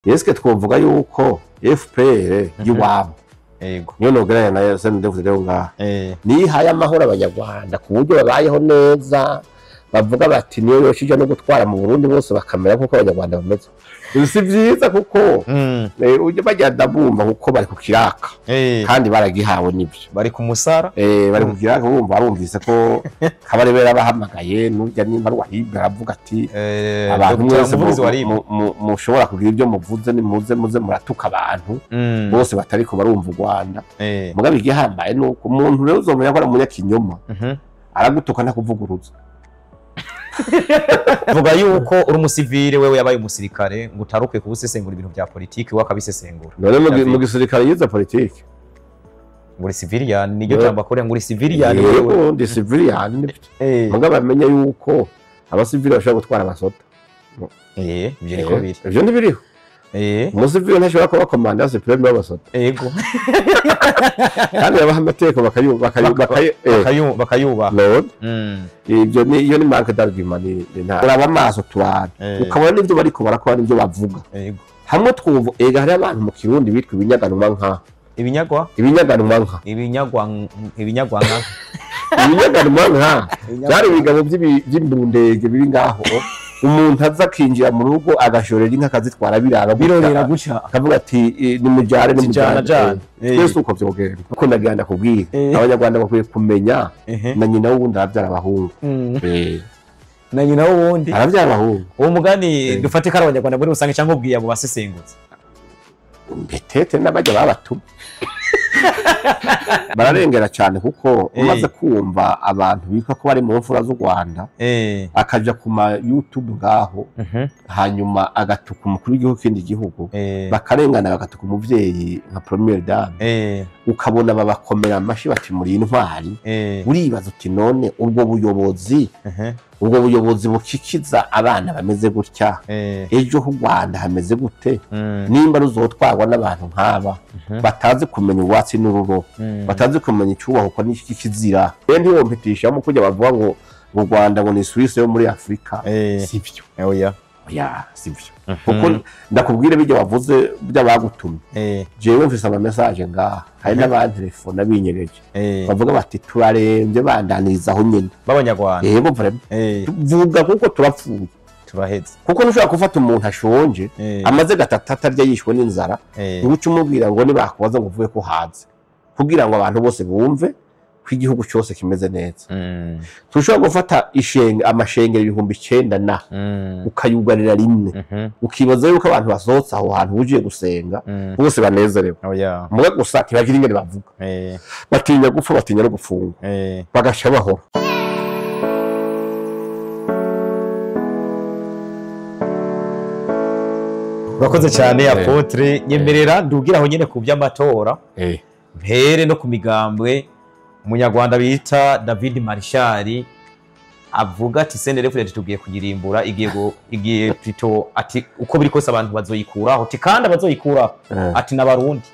Yeske twovuga yuko FPR yiwabo Ego. niyo nogeranya na SNDF rero ngaha ni haya amahoro abanyarwanda ku buryo babayeho neza bavuga bati niyo yoshije no gutwara mu Burundi bose bakamera kuko abanyarwanda bameze si vyiza kuko uje bagenda bumva kuko bari ku kiraka kandi baragihawe nibyo bari ku musara bari ku kiraka bumva barumvise ko kabarebera bahamagaye nujya nimba rwahibwa aravuga ati abantu mwese mushobora kugira ibyo muvuze ni muze muratuka abantu bose batariko barumva u Rwanda mugabe igihambaye nuko umuntu rero uzomenya ko ari umunyakinyoma aragutuka ntakuvuguruza vuga yuko uri umusivile wewe yabaye umusirikare ngo utaruke kubusesengura ibintu bya politiki wakabisesengura none mu gisirikare yize politiki nguri civilian niyo jambo akore nguri civilian wewe ndi civilian mugabe amenye yuko abasivile bashobora gutwara abasota ibyo niko biri ivyo ntibiriho umusivile ntashobora kuba komanda supreme w'abasota ego kandi yabaha amateko bakayuba ibyo ni iyo ni market d'argument ni nta uraba amaso tubana ukabona n'ibyo bariko barakora n'ibyo bavuga hamwe twumva ega hari abantu mu Kirundi bitwa ibinyaganwa nka ibinyaganwa nka byari ibigabo by'imbundege biri ngaho umuntu aza kinjira mu rugo agashorera inka akazitwara birorera guca akavuga ati ni mujyare twese uko vyogera uko naganda kubwira abanyarwanda bakwiye kumenya na nyina w'ubundi aravyara abahungu na nyina w'ubundi aravyara abahungu uwo mugani dufate kara abanyarwanda muri rusange cyangwa ubwiye abo basesengutse mbetete n'abajya babatuma bararengera cyane kuko umaze kumva abantu bika ko bari mu mfura z'u Rwanda akaja ku ma YouTube ngaho hanyuma agatuka umukuru w'igihugu kindi gihugu bakarengana bagatuka umuvyeyi nka Premier Dame ukabona babakomera amashi bati muri intwari uribaza uti none ubwo buyobozi bukikiza abana bameze gutya ejo ho Rwanda hameze gute nimba ruzotwarwa n'abantu nk'aba batazi kumenya uwatsi n'ururo batazi kumenya icyubaho ko n'iki kizira ntiwompetisha mu kujya bavuga ngo u Rwanda ngo ni Suisse yo muri Afrika sivyo sivyo kuko ndakubwire bijya bavuze by'abagutumye jewe mfise ama message ngaha hari n'abandi telefone abinyereje bavuga bati turarembye bandaniriza aho nyine b'abanyarwanda yego vuga kuko turapfuye turaheze kuko nushaka gufata umuntu ashonje amaze gatatu arya yishwe n'inzara ubuce umubwira ngo nibakubaza ngo uvuye ko haze kugira ngo abantu bose bumve ko igihugu cyose kimeze neza tushobora gufata amashengero 9,000 na ukayugarira rimwe ukibaza yuko abantu basohotse aho hantu bujiye gusenga bose banezerewe muga gusa kibagira ingene bavuga batinya gupfa batinya no gufungwa bagasha bahora urakoze cyane Apotre nyemerera ndugira aho nyene ku by'amatora mpere no ku migambwe umunyarwanda bita David Marshall avuga ati SNDF tugiye kugirimbura igiye plutôt ati uko biri kose abantu bazoyikuraho ati kandi abazoyikuraho ati n'abarundi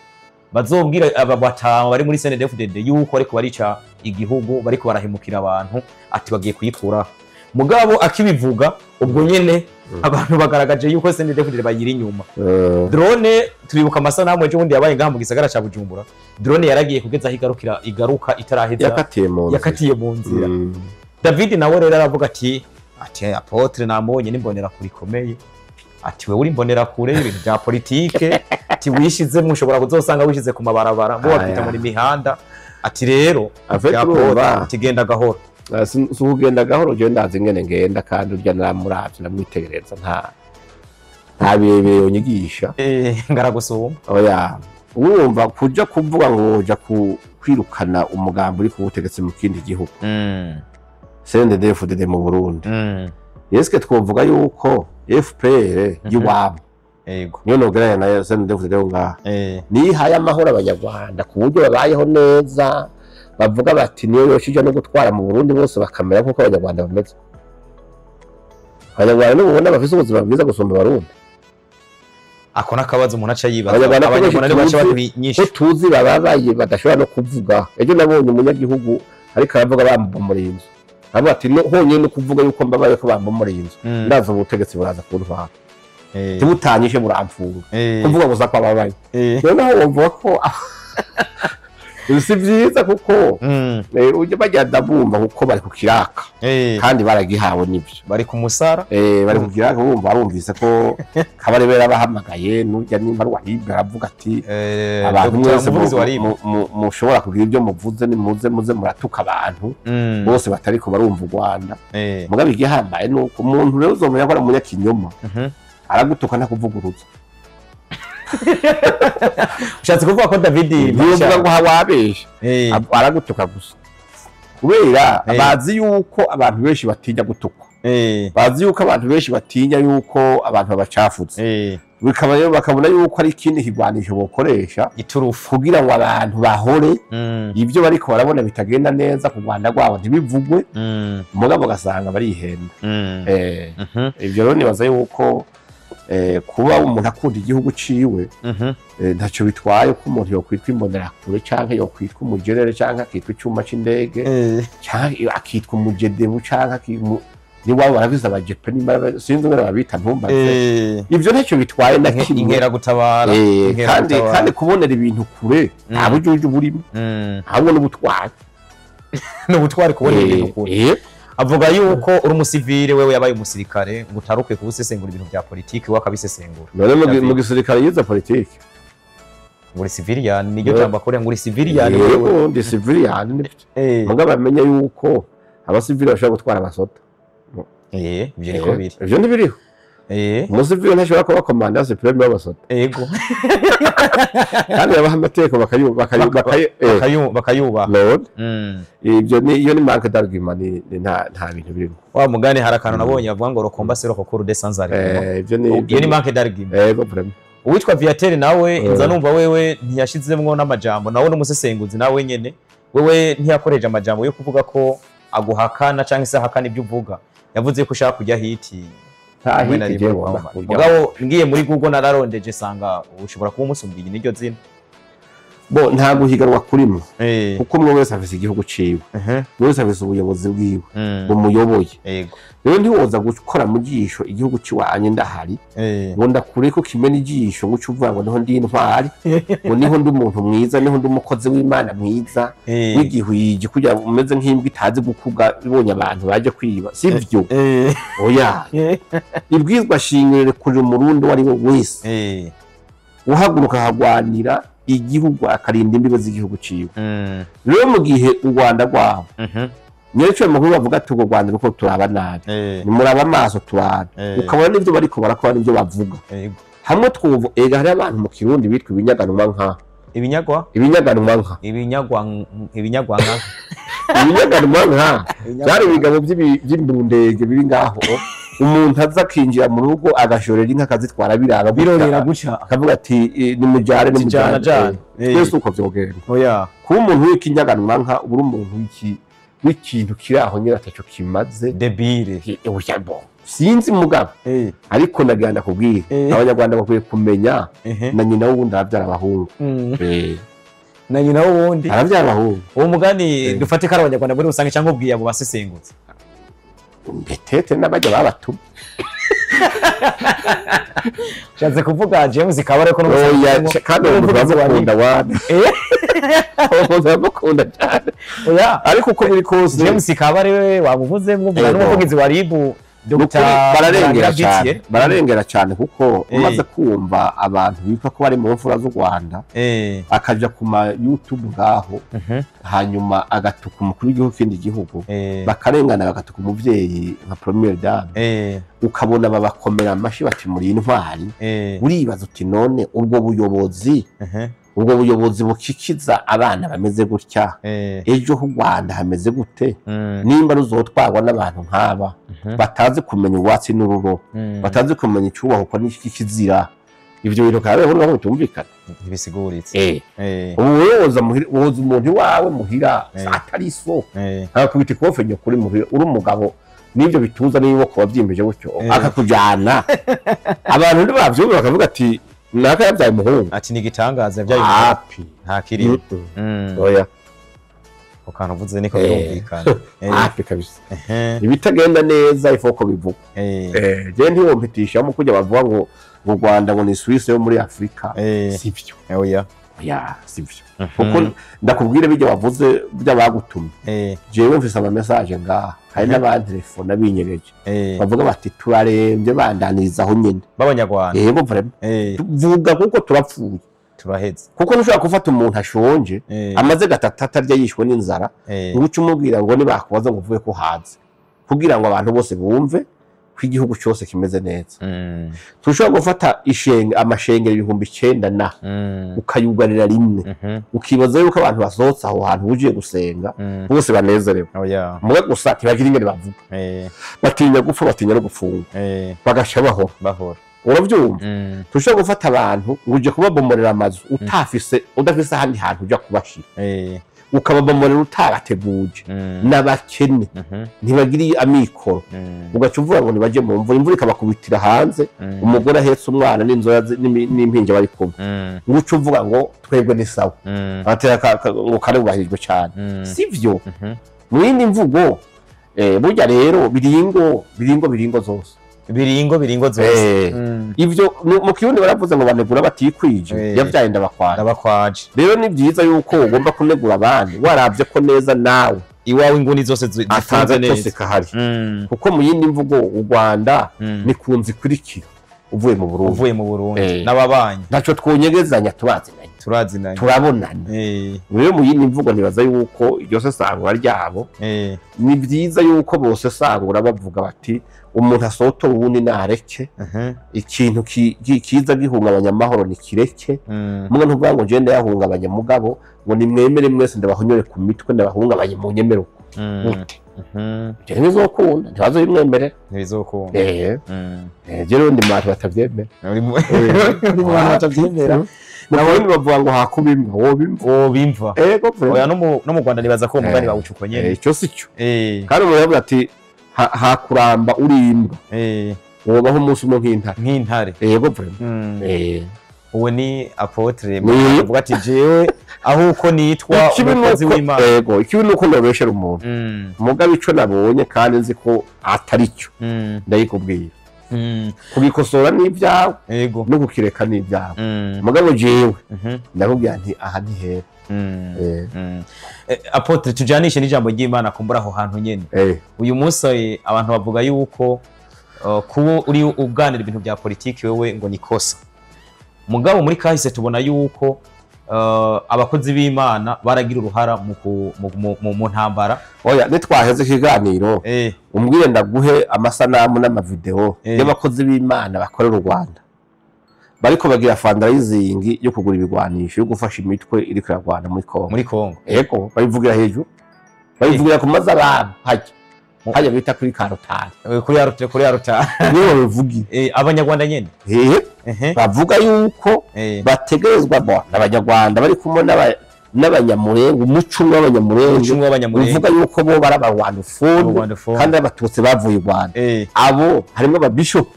bazobwira aba batama bari muri SNDF yuko ariko barica igihugu bariko barahemukira abantu ati bagiye kuyikuraho mugabo akibivuga ubwo nyene abantu bagaragaje yuko SNDF bayiri inyuma drone turibuka amasanamu ejo bundi yabaye ngaha mu gisagara ca Bujumbura drone yaragiye kugeza igaruka itaraheza yakatiye mu nzira David nawe rero aravuga ati Apotre namonye nimbonera kuri komeye ati we uri mbonera kure ibintu bya politike ati wishize mushobora kuzosanga wishize ku mabarabara bo bapita muri mihanda ati rero ati genda gahoro sugenda gahoro je ndazi ngene ngenda kandi urya namuravye namwitegereza nta bebe unyigisha ngaragusuma oya urumva kuja kuvuga ngo uja kwirukana umugambo uri kubutegetsi mu kindi gihugu SNDF mu Burundi yeske twovuga yuko FPR yiwabo niyo nogeranya na SNDF rero ngaha ni haya amahoro abanyarwanda ku buryo babayeho neza bavuga bati niyo yoshije no gutwara mu Burundi bose bakamera kuko abanyarwanda bameze abanyarwanda n'ubona bafise ubuzima bwiza gusumba abarundi akona kabazo umuntu aca yibaza abanyarwanda ni bacha batwinyisha ko tuzi bababaye badashobora no kuvuga ejo nabonye umunyagihugu ariko aravuga bambomoreye inzu abo ati honyine no kuvuga yuko mbabaye ko bambomoreye inzu ndaza ubutegetsi buraza kuntwara tibutanyishe muramfunga kuvuga gusa ko ababaye noneho wumva ko si vyiza kuko uje bagenda bumva kuko bari ku kiraka kandi baragihawe n'ivyo bari ku musara bari ku kiraka bumva barumvise ko kabarebera bahamagaye n'urya nimba rwahibwe aravuga ati abantu mwese mushobora kugira ibyo muvuze nimuze muratuka abantu bose batari ko barumva u Rwanda mugabe igihambaye nuko umuntu rero uzomenya ko ari umunyakinyoma aragutuka ntakuvuguruza ushatse kuvuga ko David bivuga ngo hawabesha aragutuka gusa kubera bazi yuko abantu benshi batinya gutukwa bazi yuko abantu benshi batinya yuko abantu babacafutse bakabona yuko ari ikindi kigwanisho bokoresha iturufu kugira ngo abantu bahore ibyo bariko barabona bitagenda neza ku Rwanda rwabo ntibivugwe mugabo gasanga barihenda ibyo rero nibaza yuko kuba umuntu akunda igihugu ciwe ntacyo bitwaye ko umuntu yokwitwa imbonerakure canke yokwitwa umugerere canke akitwa icyuma c'indege canke akitwa umujedebu canke niwabo barabiza abajepe nimba sinzi ngera babita ntumbaze ibyo ntacyo bitwaye na kimwe inkera gutabara kandi kubonera ibintu kure nta bujuju burimo ahubwo n'ubutwari kubonera ibintu kure avuga yuko uri umusivile wewe yabaye umusirikare ngo utaruke kubusesengura ibintu bya politiki wakabisesengura none mu gisirikare yize politiki muri civilian niyo jambo akore ngo uri civilian wewe ndi civilian mugabo bamenye yuko abasivile bashobora gutwara abasota ibyo niko biri ibyo ntibiriho umusivile ntashobora kuba komanda supreme w'abasota yego kandi yabaha amateko bakayubaha ibyo iyo ni marque d'argument nta bintu birimo wa mugani hari akantu nabonye bavuga ngo rokomba sero kokuru de sanzari iyo ni marque d'argument yego vraiment uwitwa Viateur nawe inza numva wewe ntiyashizemwo n'amajambo nawe n'umusesenguzi nawe nyene wewe ntiyakoreje amajambo yo kuvuga ko aguhakana canke se hakana ibyo uvuga yavuze ko ushaka kujya hiti mugabo ngiye muri Google nararondeje sanga ushobora kuba umusumbiye n'iryo zina bo nta guhiganwa kurimo kuko umwe wese afise igihugu ciwe wese afise ubuyobozi bwiwe bumuyoboye rero ntiwoza gukora mu jisho igihugu ciwanye ndahari ngo ndakure ko kimena ijisho ngo uvuga ngo niho ndi intwari ngo niho ndi umuntu mwiza niho ndi umukozi w'Imana mwiza w'igihwiji kugira umeze nk'imbwa itazi gukuga ibonye abantu baje kwiba sivyo oya ibwizwa shingire kuri umurundi wari wese uhaguruka hagwanira igihugu akarinda imbibe z'igihugu ciwe rero mu gihe u Rwanda rwabo nyerecho makuru bavuga ati u Rwanda ruko turaba nabi ni muraba amaso turaba ukabona n'ivyo bariko barakora n'ivyo bavuga hamwe twuvo hari abantu mu Kirundi bitwa ibinyaganwa nka ibinyaganwa nka byari bigabo by'imbundege biri ngaho umuntu aza kinjira mu rugo agashorera inka akazitwara birorera guca akavuga ati ni mujyare twese uko vyogenda kuba umuntu w'ikinyaganwa nka uburi umuntu w'ikintu kiri aho nyira ataco kimaze debile sinzi mugabo ariko naganda kubwira abanyarwanda bakwiye kumenya na nyina w'ubundi arabyara abahungu na nyina w'ubundi arabyara abahungu uwo mugani dufate ko abanyarwanda muri rusange cyangwa ubwiye abo basesengutse mbetete n'abajya babatuma Shatse kuvuga James Kabare ko kandi bakunda wana bakunda cyane ariko uko biri kose James Kabare we wabuvuze mvuga n'umuvugizi wa RIB bararengera cyane kuko umaze kumva abantu bitwa ko bari mu mfura z'u Rwanda akaja ku ma YouTube ngaho hanyuma agatuka umukuru w'igihugu kindi gihugu bakarengana bagatuka umuvyeyi nka Premier Dame ukabona babakomera amashi bati muri intwari uribaza uti none ubwo buyobozi bukikiza abana bameze gutya ejo ho Rwanda hameze gute nimba ruzotwagwa n'abantu nk'aba batazi kumenya ubwatsi n'ururo batazi kumenya icyubaho ko n'iki kizira ibyo bintu kabe hano bitumvikana ntibisiguritse woza umuntu wawe muhira atari so akakubita ikofe ryo kuri muhira uri umugabo nibyo bituza niba ko bavyimbeje gutyo akakujana abantu ntibavyumva bakavuga ati naka yabyaye umuhungu ati ni gitangaza yabyaye umuhungu nta kiri oya ukanavuze niko birumvikana hafi kabisa ibitagenda neza ifoko bivuga je ntiwompitisha mu kujya bavuga ngo u Rwanda ngo ni Suisse yo muri Afrika sivyo oya sivyo kuko ndakubwire bijya wavuze by'abagutumye jewe mfise ama message ngaha hari n'abandi telefone abinyegeje bavuga bati turarembye bandaniza aho nyene b'abanyarwanda yego vraiment tuvuga kuko turapfuye turaheze kuko ntushobora gufata umuntu ashonje amaze gatatu arya yishwe n'inzara ngo uce umubwira ngo nibakubaza ngo uvuye ko haze kugira ngo abantu bose bumve ko igihugu cyose kimeze neza tushobora gufata amashengero 9,000 na ukayugarira rimwe ukibaza yuko abantu basohotse aho hantu bugiye gusenga bose banezerewe muga gusa ntibagira ingene bavuga batinya gupfa batinya no gufunga bagasha bahora uravyumva tushobora gufata abantu ngo uje kubabomorera amazu udafise ahandi hantu uja kubashira ukababomorera utarateguje n'abakene ntibagiriye amikoro ugaca uvuga ngo nibaje mu imvura ikabakubitira hanze umugore ahetse umwana n'inzoya n'impinja bari kumwe ngo uca uvuga ngo twebwe ni sawa batera ngo karubahirijwe cyane sivyo mu yindi mvugo burya rero biringo zose biringo zose ivyo mu kirundi baravuze ngo banegura batikwije yavyaye ndabakwaje rero ni byiza yuko ugomba kunegura abandi waravye ko neza nawe iwawe inguni zose zifunze neza kahari kuko mu yindi mvugo u Rwanda ni kunzi kurikira uvuye mu Burundi n'ababanyi ntaco twonyegezanya turazinanye turabonana rero mu yindi mvugo nibaza yuko iryo sesangura ryabo ni byiza yuko bose sangura bavuga bati umuntu asoto ubundi nareke ikintu kiza gihungabanya amahoro ni kireke mwe ntuvuga ngo je ndayahungabanya mugabo ngo nimwemere mwese ndabahonyore ku mitwe ndabahungabanye mu nyemero gute je nizokunda ntibazo bimwemere ntibizokunda je rero ndi matu batavyemera uri mu bantu batavyemera nabone bavuga ngo hakubimva wobimva oya no mu Rwanda nibaza ko umugani bawucuko nyene ico sico kandi umuntu yavuga ati hakuramba urimbwa wobaho umunsi umwe nk'intare yego vraiment uwe ni apotre bavuga ati jewe aho uko nitwa umukozi w'Imana yego ikibi nuko ndabeshera umuntu mugabe ico nabonye kandi nzi ko atari cyo ndayikubwira kubikosora n'ibyawe no kukireka n'ibyawe mugabo jewe ndakubwira nti aha ni hera apotre tujanishe n'ijambo ry'Imana kumbura aho hantu nyene uyu munsi abantu bavuga yuko kuba uri uganira ibintu bya politiki wewe ngo ni kosa mugabo muri kahise tubona yuko abakozi b'Imana baragira uruhara mu ntambara oya nitwaheze ikiganiro umbwire ndaguhe amasanamu n'amavideo y'abakozi b'Imana bakorera u Rwanda bariko bagira fundraising yo kugura ibigwanisho yo gufasha imitwe iri kuragwana muri Kongo yego bayivugira hejuru bayivugira ku maza abantu hajya bita kuri karotari kuri arotari niyo bavugi abanyarwanda nyene bavuga yuko bategerezwa n'abanyarwanda bari kumwe n'abanyamurengo umuco w'abanyamurengo uvuga yuko bo barabarwanda kandi abatutsi bavuye u Rwanda abo harimo ababishop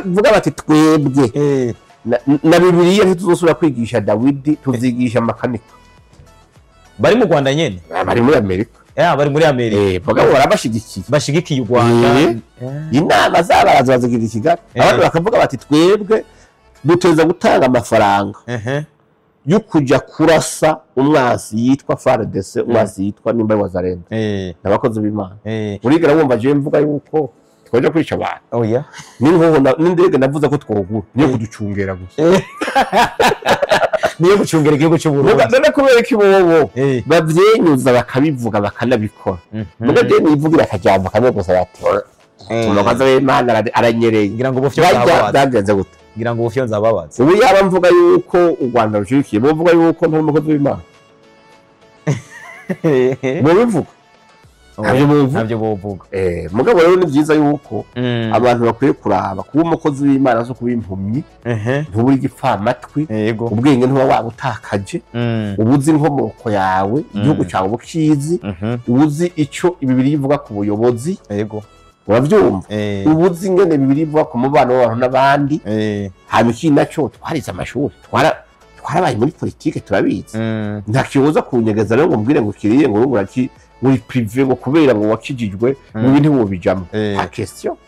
vuga bati twebwe na Bibiliya ntituzosubira kwigisha Dawidi tuzigisha makanika bari mu Rwanda nyene bari muri Amerika bari muri Amerika bagabo barabashigikiye u Rwanda inama z'abaraza bazigira Kigali abantu bakavuga bati twebwe duteza gutanga amafaranga yo kuja kurasa umwasi yitwa FARDC umwasi yitwa nimba wazarenda nabakozi b'Imana urigera wumva je mvuga yuko twaje kwica abantu oya n'indege navuze ko twogura niyo kuducungera gusa niyo gucungera igihugu cy'u Burundi none kubera ko ibobo bavyenyuza bakabivuga bakanabikora muga je nivugira akajambo kamwe gusa bati umukozi w'Imana aranyereye ngira ngo ubufyo byagenze gute ngira ngo ubufyo nzababaza ubu yaba mvuga yuko u Rwanda rushikiye bo mvuga yuko nta umukozi w'Imana bo bivuga ntabyo bovuga mugabo rero ni byiza yuko abantu bakwiye kuraba kuba umukozi w'Imana zo kuba impumyi ntuburi gipfamatwi ubwenge ntuba wabutakaje ubuzi inkomoko yawe igihugu cyawe bukizi ubuzi ico Bibiliya ivuga ku buyobozi uravyumva ubuzi ingene Bibiliya ivuga ku mubano w'abantu n'abandi hanyuma ikindi naco twarize amashuri twarabaye muri politike turabizi nta kibuza kunyegeza rero ngo mbwire ngo kiriye ngo uri privé ngo kubera ngo wakijijwe mu bintu wobijamo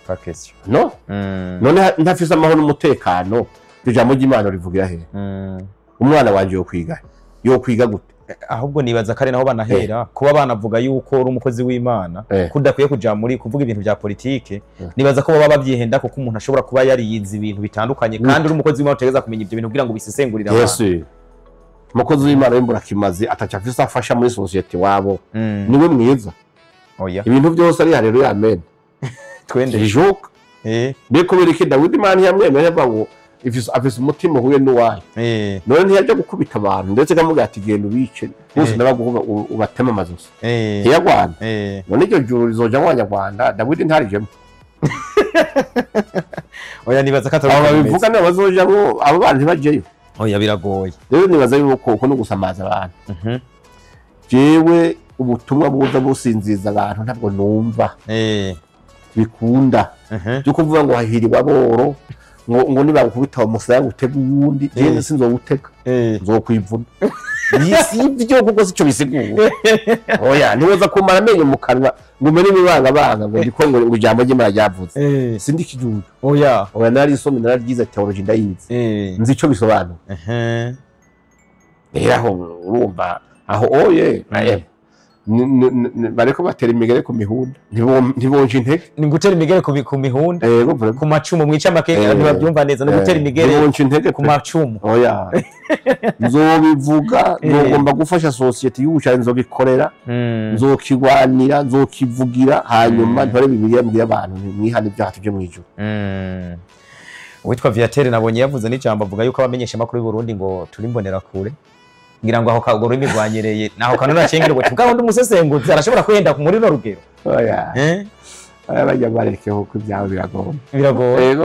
pa question no none ntafise amahoro n'umutekano ijambo ry'Imana rivugira he umwana wanje yo kwiga gute ahubwo nibaza kare naho banahera kuba banavuga yuko uri umukozi w'Imana kudakwiye kuja muri kuvuga ibintu bya politike nibaza ko baba babyihenda kuko umuntu ashobora kuba yariyize ibintu bitandukanye kandi uri umukozi w'Imana utegeza kumenya ibyo bintu kugira ngo bisesengurire abantu umukozi w'Imana w'imbura kimazi ataca afise afasha muri society wabo niwe mwiza ibintu byose ari haleluya amen twende ijuka beko bereke Dawidi Imana yamwemeye yavuga ngo afise umutima uhuye n'uwayo none ntiyajya gukubita abantu ndetse kamuga ati genda ubice bose nabaguvuga ubatema amazosi ntiyagwana none iryo juru rizoja mu Banyarwanda Dawidi ntarijemo oya nibaza ko abo bivuga ne bazoja ngo abo bantu ntibajeyo oya biragoye rero nibaza yuko uko no gusamaza abantu jewe ubutumwa buza businziza abantu ntabwo numva bikunda byo kuvuga ngo hahiriwa boro ngo nibagukubita umusaya gutega uwundi je sinzogutega nzokwivuna yisivyo kuko sico bisigura oya niwoza kumara amenyo mu kanwa ngo mene bibanga ngo ndiko ngo ijambo ry'Imana ryavuze sindi kijuju oya nari isomye nararyize theology ndayize nzi ico bisobanura aho urumva aho oye bareko batera imigere ku mihunda ntibonje intege ni gutera imigere ku mihunda ku macumu mwica makeke ntibabyumva neza no gutera imigere ku macumu oya nzobivuga ngomba gufasha society y'ubushaka nzobikorera nzokigwanira nzokivugira hanyuma ntore bibiliya mbwira abantu mwihana ibyaha byo mwijuru witwa Viateur nabonye yavuze n'ijambo avuga yuko abamenyesha makuru y'u Burundi ngo turi mbonera kure ngira ngo aho kagoro imigwanyereye naho kanona cengero ngo ngaho ndumusesenguzi arashobora kwenda ku muri no rugero oya bajya bareke ho kw'ibyawe biragoye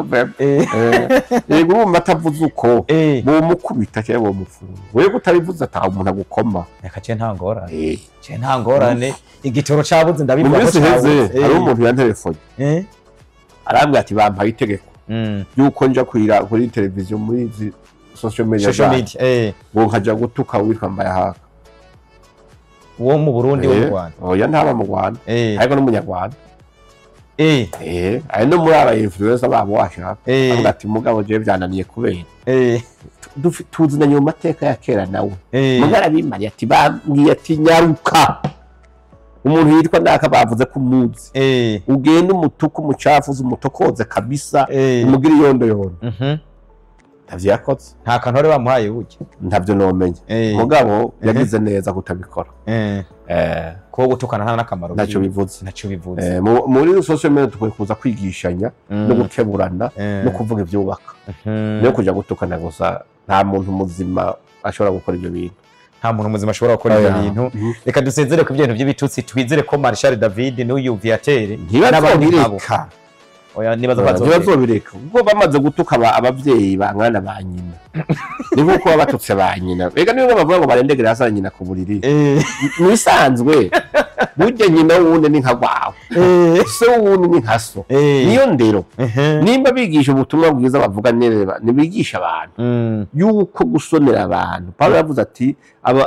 yego mu matavuze uko bo mukubita cyangwa bo mufunga wewe gutabivuze ata umuntu agukoma yakace ntangorane igitoro cabuze ndabibwa ko cabuze ari umuntu ya telefone arambwa ati bampaye itegeko yuko nja kuri televiziyo muri izi social media ngo nkaja gutuka witwa Mbayahaka uwo mu Burundi wo mu Rwanda oya ntaba mu Rwanda ariko no munyarwanda ari no muri aba influencer babo washaka avuga ati mugabo je byananiye kubera tuzinanye mu mateka ya kera nawe mugara bimari ati bambwiye ati nyaruka umuntu yitwa ndaka bavuze ko umuzi ugenda umutuku umucafuza umutokoze kabisa umugira yondo ntavyo yakotse nta kantore bamuhaye buke ntavyo nomenye mugabo yagize neza kutabikora ko gutukana nta nakamaro naco bivuze muri social media tukwiye kuza kwigishanya no gukeburana no kuvuga ivyubaka no kuja gutukana gusa nta muntu muzima ashobora gukora ibyo bintu nta muntu muzima ashobora gukora ibyo bintu reka dusezere ku bintu by'ibitutsi twizere ko Marshal David n'uyu Viateur n'abandika oya nibaza bazobireka ubwo bamaze gutuka abavyeyi bangana ba nyina niho ko batutse ba nyina bega niyo bavuga ngo barendegera hasa nyina ku buriri nisanzwe burya nyina wundi ni nka gwawe so wundi ni nka so niyo ndero nimba bigisha ubutumwa bwiza bavuga neza nibigisha abantu yuko gusonera abantu Paulo yavuze ati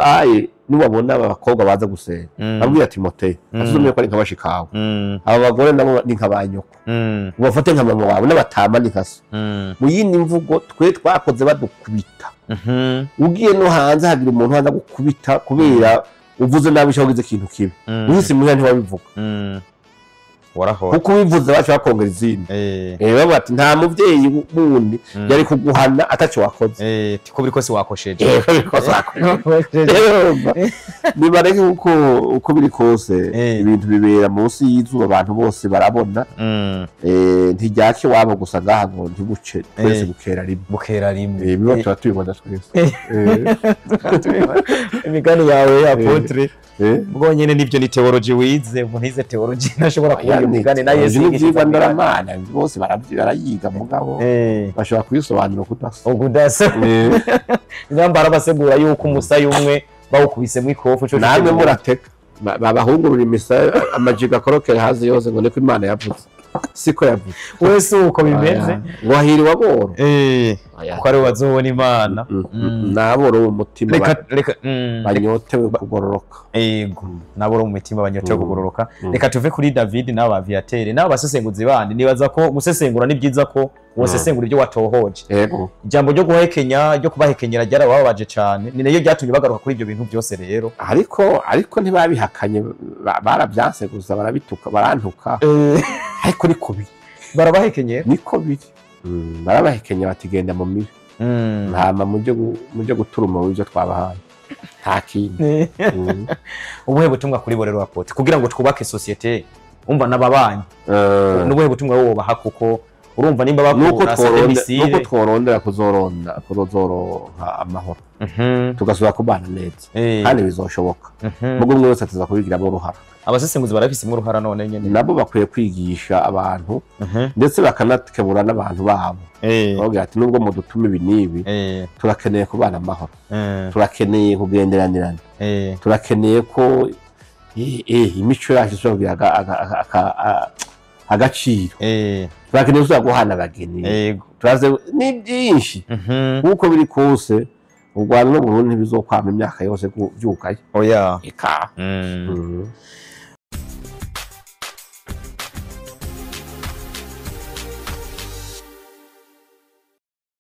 aye niwabona abakobwa baza gusenga abwira Timoteyo asuzumye ko ari nk'abashikawe aba bagore nabo ni nk'abanyoko ubafate nka mama wawe n'abatama ni nkaso mu yindi mvugo twe twakoze badukubita ugiye no hanze hagira umuntu haza gukubita kubera uvuze nabi cyagize ikintu kibi wese muhya ntiwabivuga warahora kuko bivuze bashaka kongera izindi baba ati nta muvyeyi wundi yari kuguhana ataco wakoze tiko biri kose wakosheje nibareke uko biri kose ibintu bibera munsi y'izuba abantu bose barabona ntijyake wabo gusa ngaha ngo ntibuce twese bukera rimwe biba tuba tubibona twese imigani yawe ya Apotre ubwo nyene nivyo ni theology wize umuntu ize theology nashobora kuvuga imigani na Yesu n'ivyiga ndaramana bose barayiga mugabo bashobora kuyisobanura kudasa ngambara basegura yuko umusayi umwe bawukubisemo ikofu cyo namwe murateka babahungurura imisaya amajiga korokera hazi yose ngo niko Imana yavuze siko yavuze wese uko bimeze ngo hahiriwe aboro ko ari wazobona imana naboro mu mutima banyotewe kugororoka yego naboro mu mutima banyotewe kugororoka reka tuve kuri David n'aba Viateur n'aba basesenguzi bandi nibaza ko gusesengura ni byiza ko wosesengura ibyo watohoje yego ijambo ryo guhekenya ryo kubahekenyera ryarababaje cyane ni nayo byatumye bagaruka kuri ibyo bintu byose rero ariko ntibabihakanye barabyanse gusa barabituka barantuka ariko niko biri barabahekenyera niko biri barabahekenyera batigenda mu mibi ntama mujye guturuma w'ibyo twabahaye nta kintu ubuhe butumwa kuri bo rero Apotre kugira ngo twubake societe umva n'ababanyi n'ubuhe butumwa wowe baha kuko urumva nimba bakura nuko tworondera kuzoronka amahoro tugasubira kubana neza kandi bizoshoboka mugo umwe wese tuza kubigiramo uruhara abasesenguzi barafise mu ruhara none nyene nabo bakwiye kwigisha abantu ndetse bakanakebura n'abantu babo bavuga ati nubwo mudutuma ibi nibi turakeneye kubana amahoro turakeneye kugenderanirana turakeneye ko imico yacu izogira agaciro turakeneye kuza guhana abageni turaze ni byinshi nkuko biri kose u Rwanda n'u Burundi bizokwama imyaka yose byukaye oya eka